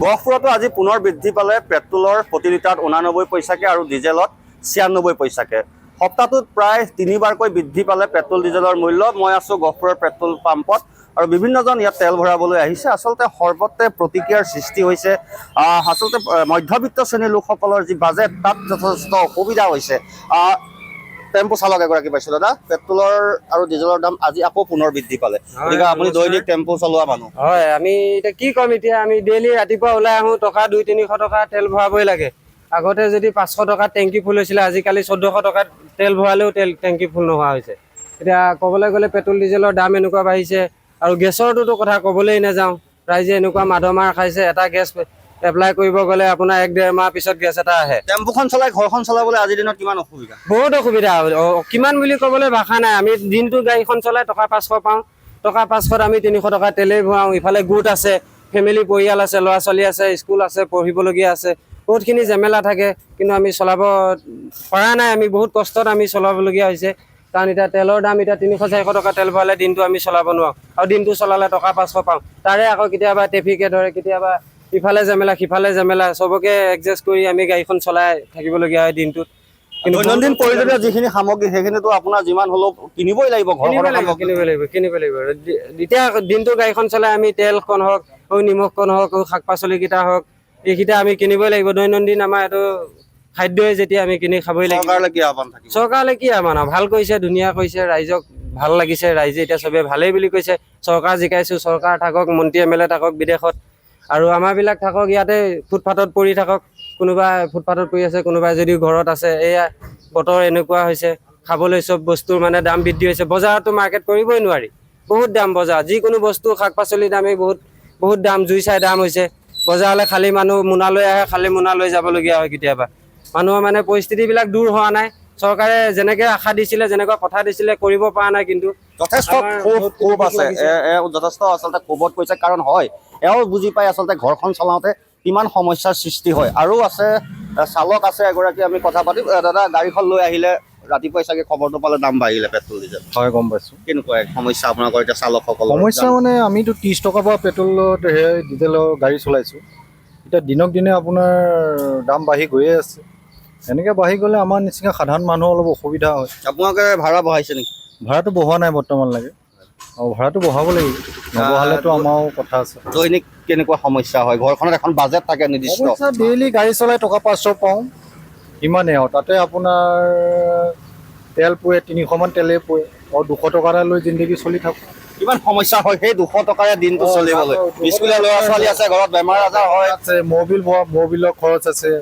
গহপুৰতো আজি পুনৰ বৃদ্ধি পালে পেট্ৰলৰ প্ৰতি লিটাৰত 89 পইচাকৈ আৰু ডিজেলত 96 পইচাকৈ। সপ্তাহটোত প্ৰায় 3বাৰকৈ বৃদ্ধি পালে পেট্ৰল ডিজেলৰ মূল্য। মই আছোঁ গহপুৰৰ পেট্ৰল পাম্পত আৰু বিভিন্নজন ইয়াত তেল ভৰাবলৈ আহিছে। আচলতে সৰ্বত্ৰে প্ৰতিক্ৰিয়াৰ সৃষ্টি হৈছে। আচলতে মধ্যবিত্ত শ্ৰেণীৰ লোকসকলৰ যি বাজেট তাত যথেষ্ট অসুবিধা হৈছে। টেম্পু চালক এগৰাকী পাইছোঁ দাদা, পেট্ৰলৰ আৰু ডিজেলৰ দাম আজি আকৌ পুনৰ বৃদ্ধি পালে। গতিকে আপুনি দৈনিক টেম্পু চলোৱা মানুহ। হয়, আমি এতিয়া কি ক'ম, এতিয়া আমি ডেইলি ৰাতিপুৱা ওলাই আহোঁ, টকা 200-300 টকা তেল ভৰাবই লাগে। আগতে যদি 500 টকাত টেংকি ফুল হৈছিলে, আজিকালি 1400 টকাত তেল ভৰালেও টেংকি ফুল নোহোৱা হৈছে। এতিয়া ক'বলৈ গ'লে পেট্ৰল ডিজেলৰ দাম এনেকুৱা বাঢ়িছে আৰু গেছৰটোতো কথা ক'বলৈই নাযাওঁ। ৰাইজে এনেকুৱা মাধমাৰ খাইছে, এটা গেছ এপ্লাই কৰিব গ'লে আপোনাৰ 1-1.5 মাহ পিছত গেছ এটা আহে। টেম্পুখন চলাই ঘৰখন চলাবলৈ আজিৰ দিনত কিমান অসুবিধা? বহুত অসুবিধা। কিমান বুলি ক'বলৈ ভাষা নাই। আমি দিনটো গাড়ীখন চলাই টকা 500 পাওঁ, টকা 500ত আমি 300 টকা তেলেই ভৰাওঁ। ইফালে গোট আছে, ফেমিলি পৰিয়াল আছে, ল'ৰা ছোৱালী আছে, স্কুল আছে, পঢ়িবলগীয়া আছে, বহুতখিনি জেমেলা থাকে। কিন্তু আমি চলাব পৰা নাই, আমি বহুত কষ্টত আমি চলাবলগীয়া হৈছে। কাৰণ এতিয়া তেলৰ দাম এতিয়া 300-400 টকা তেল ভৰালে দিনটো আমি চলাব নোৱাৰোঁ আৰু দিনটো চলালে টকা 500 পাওঁ। তাৰে আকৌ কেতিয়াবা ট্ৰেফিকে ধৰে, কেতিয়াবা ইফালে জেমেলা সিফালে জেমেলা, চবকে এডজাষ্ট কৰি আমি গাড়ীখন চলাই থাকিবলগীয়া হয় দিনটোত। কিন্তু দৈনন্দিন প্ৰয়োজনীয় যিখিনি সামগ্ৰী সেইখিনিতো আপোনাৰ যিমান হ'লেও কিনিবই লাগিব। কিনিব লাগিব। এতিয়া দিনটো গাড়ীখন চলাই আমি তেলখন হওক, নিমখখন হওক, শাক পাচলিকেইটা হওক, এইকেইটা আমি কিনিবই লাগিব। দৈনন্দিন আমাৰ এইটো খাদ্যই যেতিয়া আমি কিনি খাবই লাগিব। চৰকাৰলৈ কি আহ্বান? ভাল কৰিছে, ধুনীয়া কৰিছে, ৰাইজক ভাল লাগিছে। ৰাইজে এতিয়া চবে ভালেই বুলি কৈছে। চৰকাৰ জিকাইছোঁ, চৰকাৰ থাকক, মন্ত্ৰী MLA থাকক বিদেশত, আৰু আমাৰবিলাক থাকক ইয়াতে ফুটপাথত পৰি থাকক। কোনোবাই ফুটপাথত পৰি আছে, কোনোবাই যদি ঘৰত আছে। এয়া বতৰ এনেকুৱা হৈছে, খাবলৈ চব বস্তুৰ মানে দাম বৃদ্ধি হৈছে। বজাৰতো মাৰ্কেট কৰিবই নোৱাৰি, বহুত দাম বজাৰ। যিকোনো বস্তু শাক পাচলিৰ দামেই বহুত দাম, জুই চাই দাম হৈছে। বজাৰলৈ খালী মানুহ মোনা লৈ আহে, খালী মোনা লৈ যাবলগীয়া হয় কেতিয়াবা। মানুহৰ মানে পৰিস্থিতিবিলাক দূৰ হোৱা নাই। চৰকাৰে যেনেকৈ আশা দিছিলে, যেনেকুৱা কথা দিছিলে, কৰিব পৰা নাই। কিন্তু যথেষ্ট ক্ষোভ আছে, যথেষ্ট আচলতে ক্ষোভত কৈছে। কাৰণ হয়, এওঁ বুজি পাই আচলতে ঘৰখন চলাওঁতে কিমান সমস্যাৰ সৃষ্টি হয়। আৰু আছে চালক আছে এগৰাকী, আমি কথা পাতিম। দাদা, গাড়ীখন লৈ আহিলে ৰাতিপুৱাই চাগে খবৰটো পালে দাম বাঢ়িলে পেট্ৰল ডিজেল। হয়, গম পাইছোঁ। কেনেকুৱা সমস্যা আপোনালোকৰ এতিয়া চালকসকলৰ? সমস্যা মানে আমিতো 30 টকাৰ পৰা পেট্ৰলত ডিজেলৰ গাড়ী চলাইছোঁ। এতিয়া দিনক দিনে আপোনাৰ দাম বাঢ়ি গৈয়ে আছে। এনেকৈ বাঢ়ি গ'লে আমাৰ নিচিনা সাধাৰণ মানুহ অলপ অসুবিধা হয়। আপোনালোকে ভাড়া বঢ়াইছে নেকি? ভাড়াটো বঢ়োৱা নাই বৰ্তমানলৈকে, আৰু ভাড়াটো বঢ়াব লাগিব। নবঢ়ালেতো আমাৰো কথা আছে। দৈনিক কেনেকুৱা সমস্যা হয়? ঘৰখনত এখন বাজেট থাকে নিৰ্দিষ্ট। সমস্যা ডেইলি গাড়ী চলাই টকা 500 পাওঁ, ইমানেই। আৰু তাতে আপোনাৰ তেল পুৰে, 300মান তেলেই পুৰে, আৰু 200 টকা এটা লৈ জিন্দগী চলি থাকোঁ। কিমান সমস্যা হয় সেই 200 টকাৰে দিনটো চলিবলৈ? স্কুলীয়া ল'ৰা ছোৱালী আছে, ঘৰত বেমাৰ আজাৰ হয়, মবিলৰ খৰচ আছে,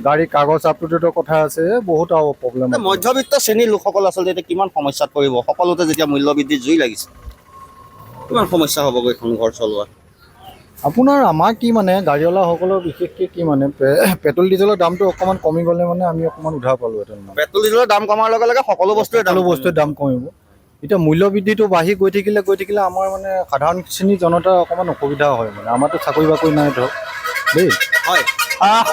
গাড়ী কাগজ আপটুডেটৰ কথা আছে, বহুত আৰু প্ৰব্লেম। মধ্যবিত্ত শ্ৰেণীৰ লোকসকল আচলতে এতিয়া কিমান সমস্যাত পৰিব? সকলোতে যেতিয়া মূল্য বৃদ্ধিৰ জুই লাগিছে, কিমান সমস্যা হ'বগৈ এখন ঘৰ চলোৱা? আপোনাৰ আমাৰ কি মানে গাড়ীৱালাসকলৰ বিশেষকৈ কি মানে পেট্ৰল ডিজেলৰ দামটো অকণমান কমি গ'লে মানে আমি অকণমান উদ্ধাৰ পালোঁহেঁতেন। পেট্ৰল ডিজেলৰ দাম কমাৰ লগে লগে সকলো বস্তুৱে দাম কমিব। এতিয়া মূল্য বৃদ্ধিটো বাঢ়ি গৈ থাকিলে আমাৰ মানে সাধাৰণ শ্ৰেণীৰ জনতাৰ অকণমান অসুবিধা হয়। মানে আমাৰতো চাকৰি বাকৰি নাই ধৰক দেই। হয়,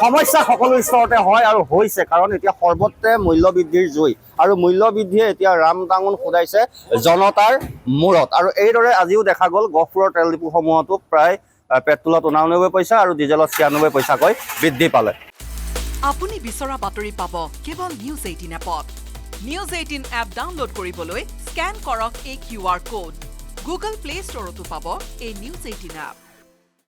সমস্যা সকলো স্তৰতে হয় আৰু হৈছে। কাৰণ এতিয়া সৰ্বত্ৰে মূল্য বৃদ্ধিৰ জুই, আৰু মূল্য বৃদ্ধিয়ে এতিয়া ৰাম টাঙোন ফুটাইছে জনতাৰ মূৰত। আৰু এইদৰে আজিও দেখা গ'ল গহপুৰৰ তেল ডিপুসমূহতো প্ৰায় পেট্ৰলত 89 পইচা আৰু ডিজেলত 96 পইচাকৈ বৃদ্ধি পালে। আপুনি বিচৰা বাতৰি পাব কেৱল নিউজ 18 এপত। নিউজ 18 এপ ডাউনলোড কৰিবলৈ স্কেন কৰক এই QR কোড। গুগল প্লে ষ্টৰতো পাব এই নিউজ 18 এপ।